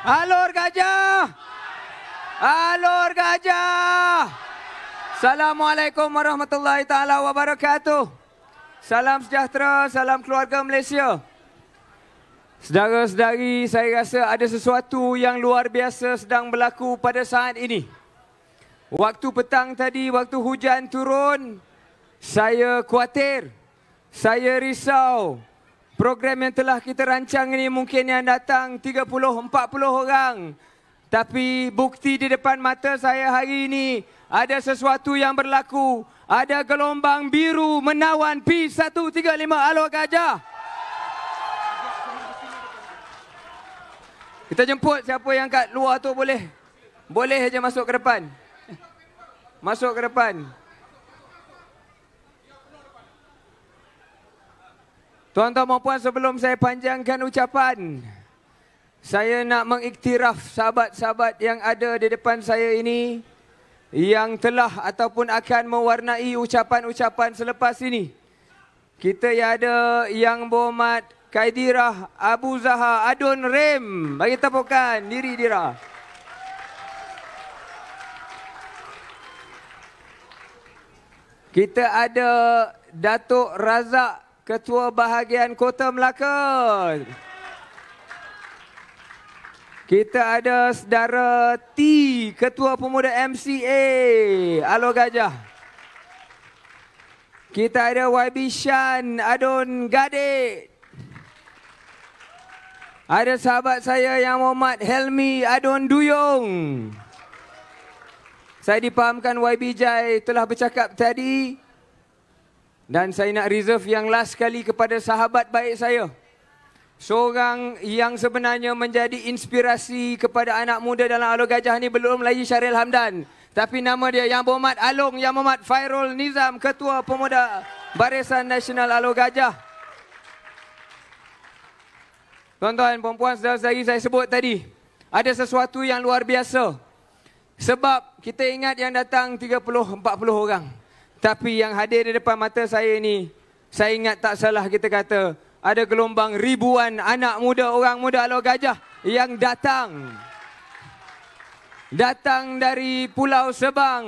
Alur gajah! Alur gajah! Assalamualaikum warahmatullahi taala wabarakatuh. Salam sejahtera, salam keluarga Malaysia. Saudara-saudari, saya rasa ada sesuatu yang luar biasa sedang berlaku pada saat ini. Waktu petang tadi, waktu hujan turun, saya khawatir, saya risau. Program yang telah kita rancang ini mungkin yang datang 30-40 orang. Tapi bukti di depan mata saya hari ini, ada sesuatu yang berlaku. Ada gelombang biru menawan P135 Alur Gajah. Kita jemput siapa yang kat luar tu boleh. Boleh saja masuk ke depan. Masuk ke depan. Tuan-tuan dan puan, sebelum saya panjangkan ucapan, saya nak mengiktiraf sahabat-sahabat yang ada di depan saya ini yang telah ataupun akan mewarnai ucapan-ucapan selepas ini. Kita ada Yang Berhormat Kaidirah Abu Zahar Adun Rem. Bagi tepukan diri Dira. Kita ada Datuk Razak, Ketua Bahagian Kota Melaka. Kita ada Saudara T, Ketua Pemuda MCA Alur Gajah. Kita ada YB Shan Adun Gadik. Ada sahabat saya Yang Berhormat Helmi Adun Duyung. Saya dipahamkan YB Jai telah bercakap tadi. Dan saya nak reserve yang last kali kepada sahabat baik saya. Seorang yang sebenarnya menjadi inspirasi kepada anak muda dalam Alur Gajah ni belum lagi Syaril Hamdan. Tapi nama dia Yang Berhormat Along, Yang Berhormat Fairul Nizam, Ketua Pemuda Barisan Nasional Alur Gajah. Tuan-tuan, perempuan, saudara-saudari saya sebut tadi, ada sesuatu yang luar biasa. Sebab kita ingat yang datang 30-40 orang. Tapi yang hadir di depan mata saya ini, saya ingat tak salah kita kata, ada gelombang ribuan anak muda, orang muda Alur Gajah yang datang. Datang dari Pulau Sebang,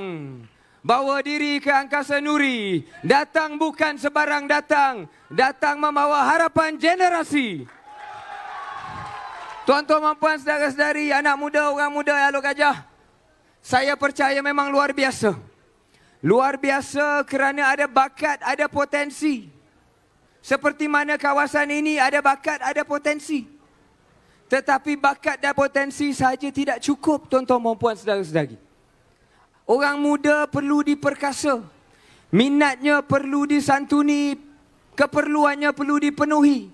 bawa diri ke Angkasa Nuri. Datang bukan sebarang datang, datang membawa harapan generasi. Tuan-tuan, puan, saudara-saudari, anak muda, orang muda Alur Gajah, saya percaya memang luar biasa. Luar biasa kerana ada bakat, ada potensi. Seperti mana kawasan ini ada bakat, ada potensi. Tetapi bakat dan potensi saja tidak cukup, tuan-tuan dan puan, saudara-saudari. Orang muda perlu diperkasa. Minatnya perlu disantuni, keperluannya perlu dipenuhi.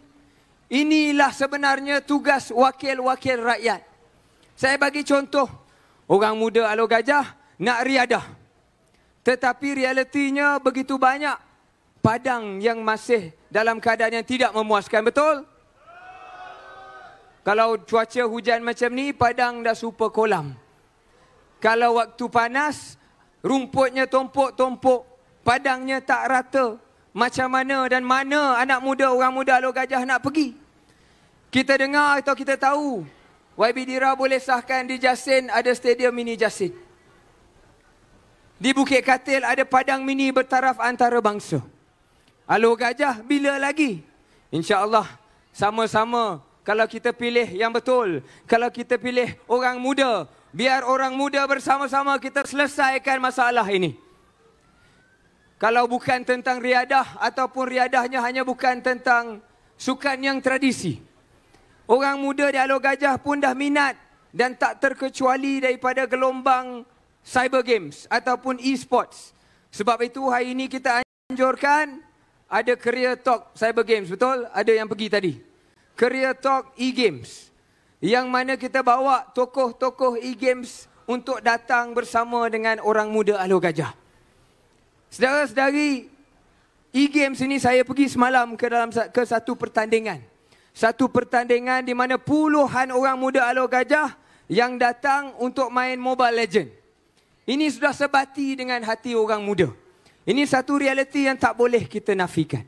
Inilah sebenarnya tugas wakil-wakil rakyat. Saya bagi contoh, orang muda Alur Gajah nak riadah. Tetapi realitinya begitu banyak padang yang masih dalam keadaan yang tidak memuaskan, betul? Kalau cuaca hujan macam ni, padang dah super kolam. Kalau waktu panas, rumputnya tumpuk-tumpuk, padangnya tak rata. Macam mana dan mana anak muda, orang muda Alur Gajah nak pergi? Kita dengar atau kita tahu, YB Dira boleh sahkan di Jasin ada stadium mini Jasin. Di Bukit Katil ada padang mini bertaraf antarabangsa. Alur Gajah bila lagi? InsyaAllah sama-sama kalau kita pilih yang betul. Kalau kita pilih orang muda, biar orang muda bersama-sama kita selesaikan masalah ini. Kalau bukan tentang riadah ataupun riadahnya hanya bukan tentang sukan yang tradisi. Orang muda di Alur Gajah pun dah minat dan tak terkecuali daripada gelombang Cyber Games ataupun e-sports. Sebab itu hari ini kita anjurkan ada Career Talk Cyber Games, betul? Ada yang pergi tadi. Career Talk e-Games. Yang mana kita bawa tokoh-tokoh e-Games untuk datang bersama dengan orang muda Alur Gajah. Saudara-saudari, e-Games ini saya pergi semalam ke satu pertandingan. Satu pertandingan di mana puluhan orang muda Alur Gajah yang datang untuk main Mobile Legends. Ini sudah sebati dengan hati orang muda. Ini satu realiti yang tak boleh kita nafikan.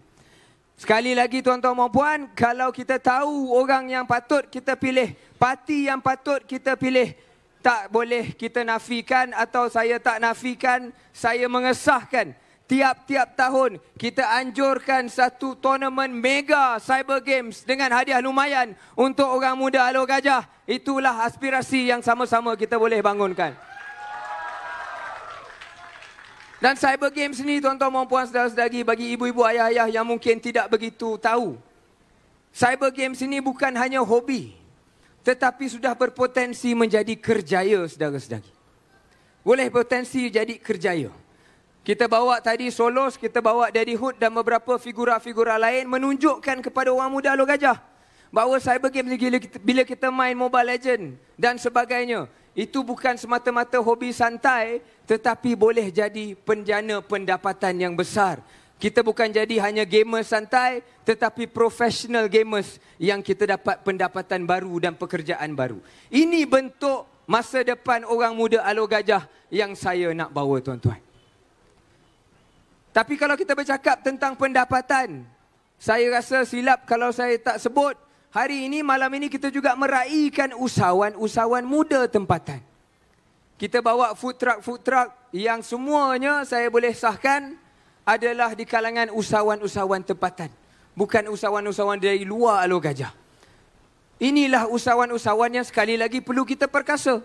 Sekali lagi tuan-tuan dan puan, kalau kita tahu orang yang patut kita pilih Parti yang patut kita pilih. Tak boleh kita nafikan atau saya tak nafikan, saya mengesahkan. Tiap-tiap tahun kita anjurkan satu tournament mega Cyber Games dengan hadiah lumayan untuk orang muda Alor Gajah. Itulah aspirasi yang sama-sama kita boleh bangunkan. Dan Cyber Games ni tuan-tuan dan puan saudara-saudari, bagi ibu-ibu ayah-ayah yang mungkin tidak begitu tahu, Cyber Games ini bukan hanya hobi, tetapi sudah berpotensi menjadi kerjaya, saudara-saudari. Boleh potensi jadi kerjaya. Kita bawa tadi Solos, kita bawa Daddy Hood dan beberapa figura-figura lain menunjukkan kepada orang muda Alor Gajah bahawa Cyber Games bila kita main Mobile Legend dan sebagainya, itu bukan semata-mata hobi santai, tetapi boleh jadi penjana pendapatan yang besar. Kita bukan jadi hanya gamer santai, tetapi professional gamers yang kita dapat pendapatan baru dan pekerjaan baru. Ini bentuk masa depan orang muda Alor Gajah yang saya nak bawa, tuan-tuan. Tapi kalau kita bercakap tentang pendapatan, saya rasa silap kalau saya tak sebut, hari ini, malam ini kita juga meraihkan usahawan-usahawan muda tempatan. Kita bawa food truck yang semuanya saya boleh sahkan adalah di kalangan usahawan-usahawan tempatan. Bukan usahawan-usahawan dari luar Alor Gajah. Inilah usahawan-usahawan yang sekali lagi perlu kita perkasa.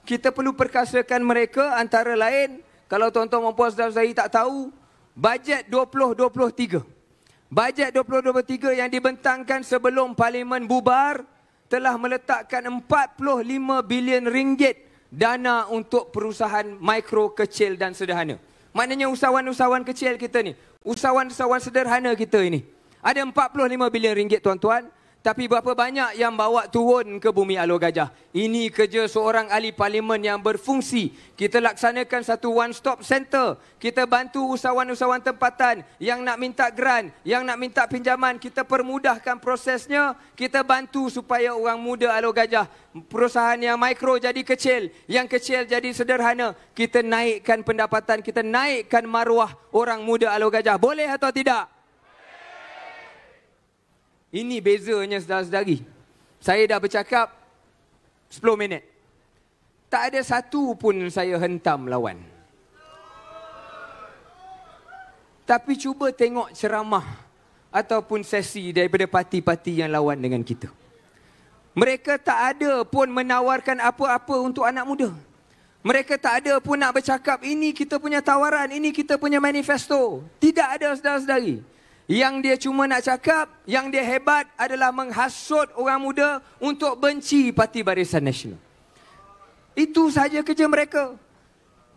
Kita perlu perkasakan mereka antara lain, kalau tuan-tuan dan puan saudara-saudari tak tahu, bajet 2023. Bajet 2023 yang dibentangkan sebelum Parlimen bubar telah meletakkan 45 bilion ringgit dana untuk perusahaan mikro, kecil dan sederhana. Maknanya usahawan-usahawan kecil kita ni, usahawan-usahawan sederhana kita ini, ada 45 bilion ringgit, tuan-tuan. Tapi berapa banyak yang bawa turun ke bumi Alor Gajah? Ini kerja seorang ahli parlimen yang berfungsi. Kita laksanakan satu one-stop center. Kita bantu usahawan-usahawan tempatan yang nak minta grant, yang nak minta pinjaman. Kita permudahkan prosesnya. Kita bantu supaya orang muda Alor Gajah, perusahaan yang mikro jadi kecil, yang kecil jadi sederhana. Kita naikkan pendapatan, kita naikkan maruah orang muda Alor Gajah. Boleh atau tidak? Ini bezanya, saudara-saudari. Saya dah bercakap 10 minit. Tak ada satu pun saya hentam lawan. Tapi cuba tengok ceramah ataupun sesi daripada parti-parti yang lawan dengan kita. Mereka tak ada pun menawarkan apa-apa untuk anak muda. Mereka tak ada pun nak bercakap, ini kita punya tawaran, ini kita punya manifesto. Tidak ada, saudara-saudari. Yang dia cuma nak cakap, yang dia hebat adalah menghasut orang muda untuk benci Parti Barisan Nasional. Itu saja kerja mereka.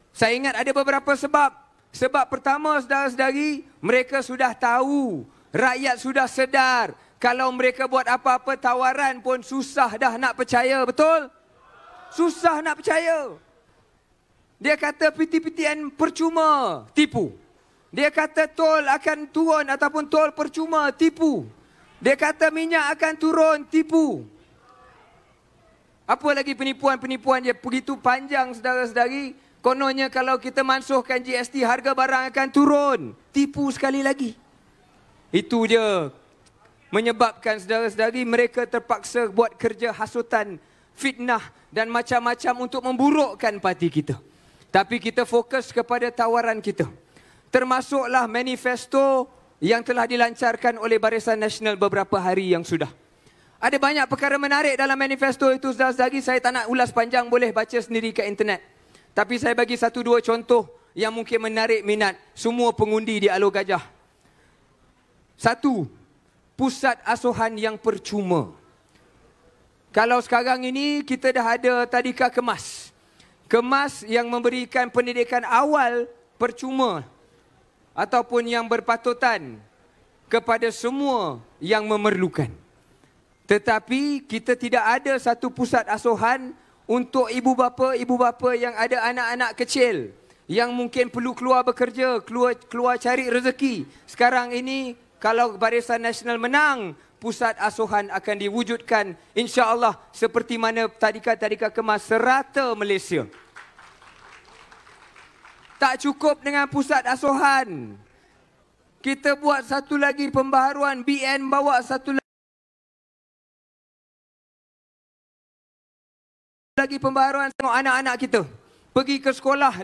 Saya ingat ada beberapa sebab. Sebab pertama, saudara-saudari, mereka sudah tahu, rakyat sudah sedar, kalau mereka buat apa-apa tawaran pun susah dah nak percaya, betul? Susah nak percaya. Dia kata PTPTN percuma, tipu. Dia kata tol akan turun ataupun tol percuma, tipu. Dia kata minyak akan turun, tipu. Apa lagi penipuan-penipuan dia begitu panjang, saudara-saudari. Kononnya kalau kita mansuhkan GST, harga barang akan turun. Tipu sekali lagi. Itu dia menyebabkan, saudara-saudari, mereka terpaksa buat kerja hasutan, fitnah dan macam-macam untuk memburukkan parti kita. Tapi kita fokus kepada tawaran kita. Termasuklah manifesto yang telah dilancarkan oleh Barisan Nasional beberapa hari yang sudah. Ada banyak perkara menarik dalam manifesto itu, saudara-saudari. Saya tak nak ulas panjang, boleh baca sendiri kat internet. Tapi saya bagi satu dua contoh yang mungkin menarik minat semua pengundi di Alor Gajah. Satu, pusat asuhan yang percuma. Kalau sekarang ini kita dah ada tadika kemas. Kemas yang memberikan pendidikan awal percuma ataupun yang berpatutan kepada semua yang memerlukan. Tetapi kita tidak ada satu pusat asuhan untuk ibu bapa yang ada anak-anak kecil yang mungkin perlu keluar bekerja, keluar cari rezeki. Sekarang ini kalau Barisan Nasional menang, pusat asuhan akan diwujudkan insya-Allah seperti mana tadika-tadika kemas serata Malaysia. Tak cukup dengan pusat asuhan. Kita buat satu lagi pembaharuan, BN bawa satu lagi lagi pembaharuan tengok anak-anak kita pergi ke sekolah.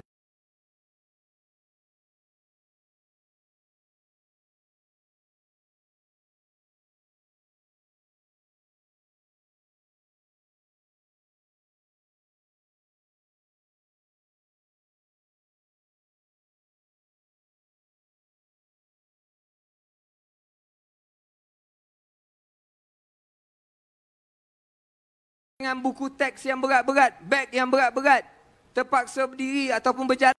Dengan buku teks yang berat-berat, beg yang berat-berat, terpaksa berdiri ataupun berjalan.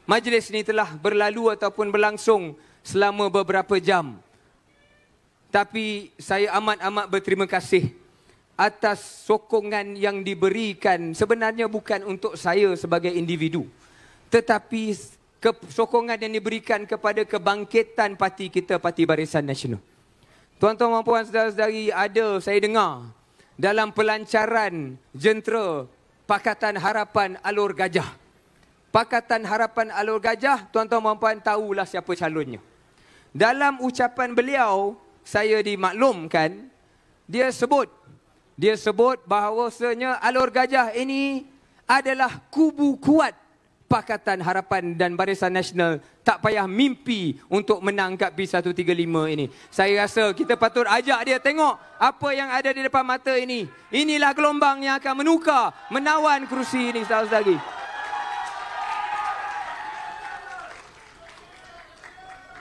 Majlis ini telah berlalu ataupun berlangsung selama beberapa jam. Tapi saya amat-amat berterima kasih atas sokongan yang diberikan, sebenarnya bukan untuk saya sebagai individu, tetapi sokongan yang diberikan kepada kebangkitan parti kita, Parti Barisan Nasional. Tuan-tuan dan puan saudara-saudari, saya dengar dalam pelancaran jentera Pakatan Harapan Alor Gajah. Pakatan Harapan Alor Gajah, tuan-tuan dan puan tahulah siapa calonnya. Dalam ucapan beliau, saya dimaklumkan, dia sebut bahawasanya Alor Gajah ini adalah kubu kuat Pakatan Harapan dan Barisan Nasional. Tak payah mimpi untuk menang kat P135 ini. Saya rasa kita patut ajak dia tengok apa yang ada di depan mata ini. Inilah gelombang yang akan menukar, menawan kerusi ini, saudara-saudari.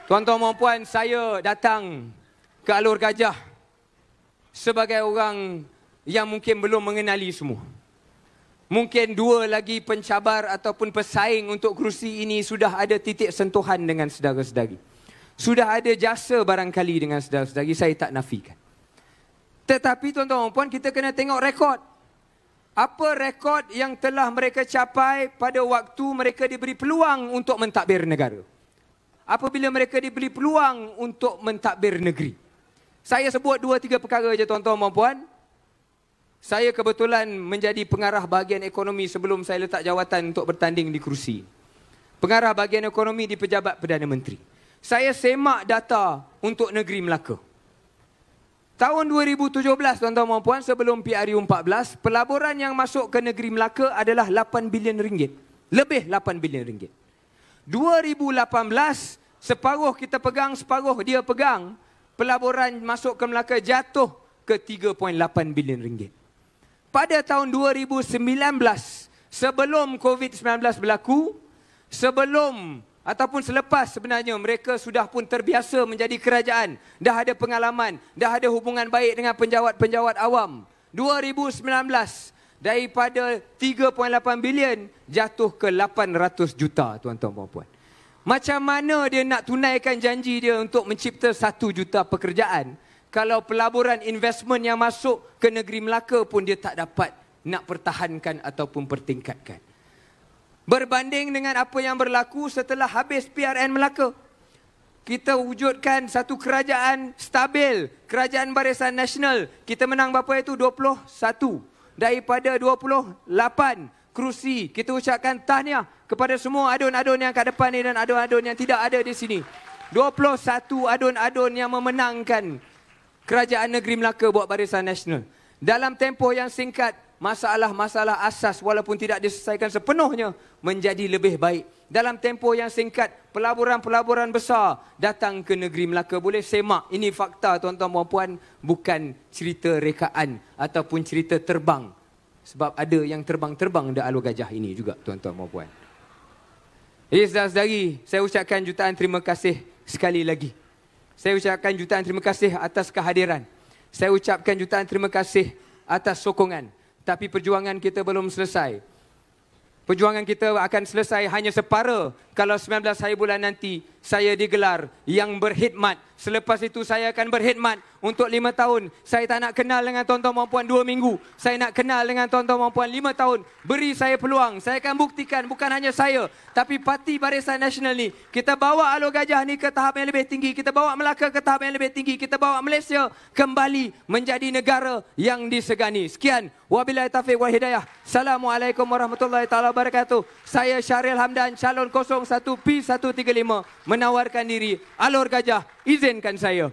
Tuan-tuan dan puan, saya datang ke Alor Gajah sebagai orang yang mungkin belum mengenali semua. Mungkin dua lagi pencabar ataupun pesaing untuk kerusi ini sudah ada titik sentuhan dengan saudara-saudari. Sudah ada jasa barangkali dengan saudara-saudari, saya tak nafikan. Tetapi tuan-tuan dan puan, kita kena tengok rekod. Apa rekod yang telah mereka capai pada waktu mereka diberi peluang untuk mentadbir negara. Apabila mereka diberi peluang untuk mentadbir negeri. Saya sebut 2-3 perkara saja, tuan-tuan dan puan. Saya kebetulan menjadi pengarah bahagian ekonomi sebelum saya letak jawatan untuk bertanding di kerusi. Pengarah bahagian ekonomi di Pejabat Perdana Menteri. Saya semak data untuk negeri Melaka. Tahun 2017, tuan-tuan dan puan, sebelum PRU 14, pelaburan yang masuk ke negeri Melaka adalah 8 bilion ringgit. Lebih 8 bilion ringgit. 2018, separuh kita pegang, separuh dia pegang. Pelaburan masuk ke Melaka jatuh ke 3.8 bilion ringgit. Pada tahun 2019, sebelum COVID-19 berlaku, sebelum ataupun selepas sebenarnya mereka sudah pun terbiasa menjadi kerajaan. Dah ada pengalaman, dah ada hubungan baik dengan penjawat-penjawat awam. 2019, Daripada 3.8 bilion jatuh ke 800 juta, tuan-tuan dan puan. Macam mana dia nak tunaikan janji dia untuk mencipta 1 juta pekerjaan kalau pelaburan investment yang masuk ke negeri Melaka pun dia tak dapat nak pertahankan ataupun pertingkatkan. Berbanding dengan apa yang berlaku setelah habis PRN Melaka, kita wujudkan satu kerajaan stabil, kerajaan Barisan Nasional. Kita menang berapa itu? 21 daripada 28 kerusi. Kita ucapkan tahniah kepada semua adun-adun yang kat depan ni dan adun-adun yang tidak ada di sini. 21 adun-adun yang memenangkan kerajaan negeri Melaka buat Barisan Nasional. Dalam tempoh yang singkat, masalah-masalah asas walaupun tidak diselesaikan sepenuhnya menjadi lebih baik. Dalam tempoh yang singkat, pelaburan-pelaburan besar datang ke negeri Melaka. Boleh semak, ini fakta tuan-tuan dan puan, bukan cerita rekaan ataupun cerita terbang. Sebab ada yang terbang-terbang di Alur Gajah ini juga tuan-tuan dan puan. Jadi saudara-saudari, saya ucapkan jutaan terima kasih sekali lagi. Saya ucapkan jutaan terima kasih atas kehadiran. Saya ucapkan jutaan terima kasih atas sokongan. Tapi perjuangan kita belum selesai. Perjuangan kita akan selesai hanya separa kalau 19 hari bulan nanti saya digelar yang berkhidmat. Selepas itu saya akan berkhidmat untuk 5 tahun. Saya tak nak kenal dengan tuan-tuan dan puan 2 minggu. Saya nak kenal dengan tuan-tuan dan puan 5 tahun. Beri saya peluang. Saya akan buktikan bukan hanya saya, tapi Parti Barisan Nasional ni. Kita bawa Alur Gajah ni ke tahap yang lebih tinggi. Kita bawa Melaka ke tahap yang lebih tinggi. Kita bawa Malaysia kembali menjadi negara yang disegani. Sekian. Wabillahi taufiq wal hidayah. Assalamualaikum warahmatullahi taala wabarakatuh. Saya Syahril Hamdan, calon 01 P135 menawarkan diri. Alur Gajah, izinkan saya.